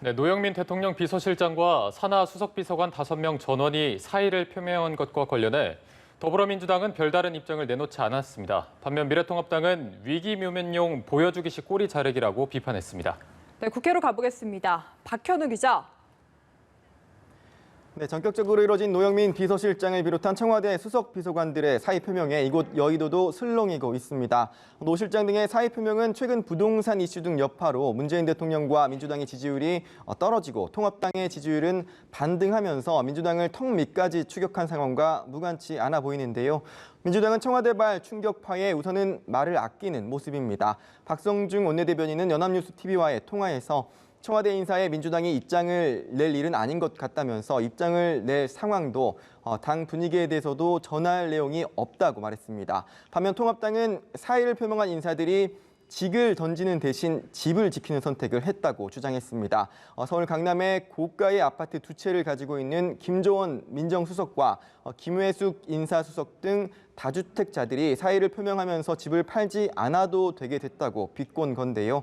네, 노영민 대통령 비서실장과 산하 수석비서관 5명 전원이 사의를 표명한 것과 관련해 더불어민주당은 별다른 입장을 내놓지 않았습니다. 반면 미래통합당은 위기묘면용 보여주기식 꼬리 자르기라고 비판했습니다. 네, 국회로 가보겠습니다. 박현우 기자. 네, 전격적으로 이뤄진 노영민 비서실장을 비롯한 청와대 수석 비서관들의 사의 표명에 이곳 여의도도 술렁이고 있습니다. 노 실장 등의 사의 표명은 최근 부동산 이슈 등 여파로 문재인 대통령과 민주당의 지지율이 떨어지고 통합당의 지지율은 반등하면서 민주당을 턱 밑까지 추격한 상황과 무관치 않아 보이는데요. 민주당은 청와대발 충격파에 우선은 말을 아끼는 모습입니다. 박성중 원내대변인은 연합뉴스TV와의 통화에서 청와대 인사에 민주당이 입장을 낼 일은 아닌 것 같다면서 입장을 낼 상황도 당 분위기에 대해서도 전할 내용이 없다고 말했습니다. 반면 통합당은 사의를 표명한 인사들이 직을 던지는 대신 집을 지키는 선택을 했다고 주장했습니다. 서울 강남에 고가의 아파트 2채를 가지고 있는 김조원 민정수석과 김회숙 인사수석 등 다주택자들이 사의를 표명하면서 집을 팔지 않아도 되게 됐다고 비꼰 건데요.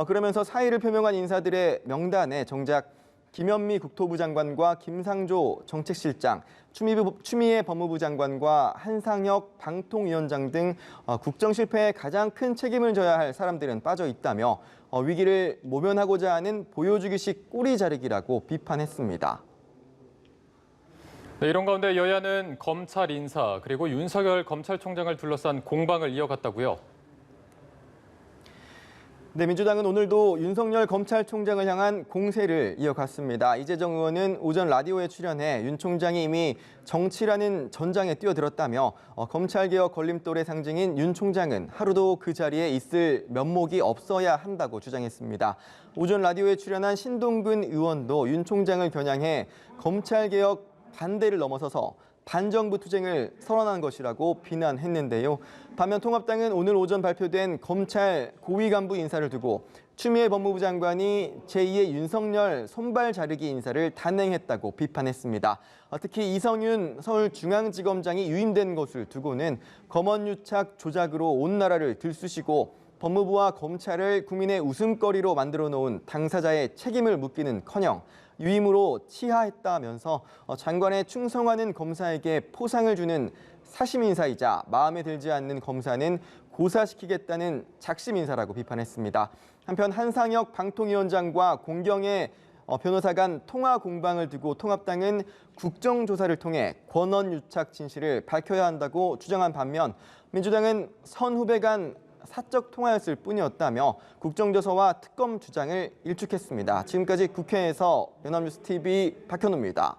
그러면서 사의를 표명한 인사들의 명단에 정작 김현미 국토부 장관과 김상조 정책실장, 추미애 법무부 장관과 한상혁 방통위원장 등 국정 실패에 가장 큰 책임을 져야 할 사람들은 빠져 있다며 위기를 모면하고자 하는 보여주기식 꼬리 자르기라고 비판했습니다. 네, 이런 가운데 여야는 검찰 인사 그리고 윤석열 검찰총장을 둘러싼 공방을 이어갔다고요. 네, 민주당은 오늘도 윤석열 검찰총장을 향한 공세를 이어갔습니다. 이재정 의원은 오전 라디오에 출연해 윤 총장이 이미 정치라는 전장에 뛰어들었다며 검찰개혁 걸림돌의 상징인 윤 총장은 하루도 그 자리에 있을 면목이 없어야 한다고 주장했습니다. 오전 라디오에 출연한 신동근 의원도 윤 총장을 겨냥해 검찰개혁 반대를 넘어서서 반정부 투쟁을 선언한 것이라고 비난했는데요. 반면 통합당은 오늘 오전 발표된 검찰 고위 간부 인사를 두고 추미애 법무부 장관이 제2의 윤석열 손발 자르기 인사를 단행했다고 비판했습니다. 특히 이성윤 서울중앙지검장이 유임된 것을 두고는 검언유착 조작으로 온 나라를 들쑤시고 법무부와 검찰을 국민의 웃음거리로 만들어 놓은 당사자의 책임을 묻기는커녕 유임으로 치하했다면서 장관에 충성하는 검사에게 포상을 주는 사심 인사이자 마음에 들지 않는 검사는 고사시키겠다는 작심 인사라고 비판했습니다. 한편 한상혁 방통위원장과 공경의 변호사 간 통화 공방을 두고 통합당은 국정조사를 통해 권언유착 진실을 밝혀야 한다고 주장한 반면 민주당은 선 후배 간 사적 통화였을 뿐이었다며 국정조사와 특검 주장을 일축했습니다. 지금까지 국회에서 연합뉴스TV 박현우입니다.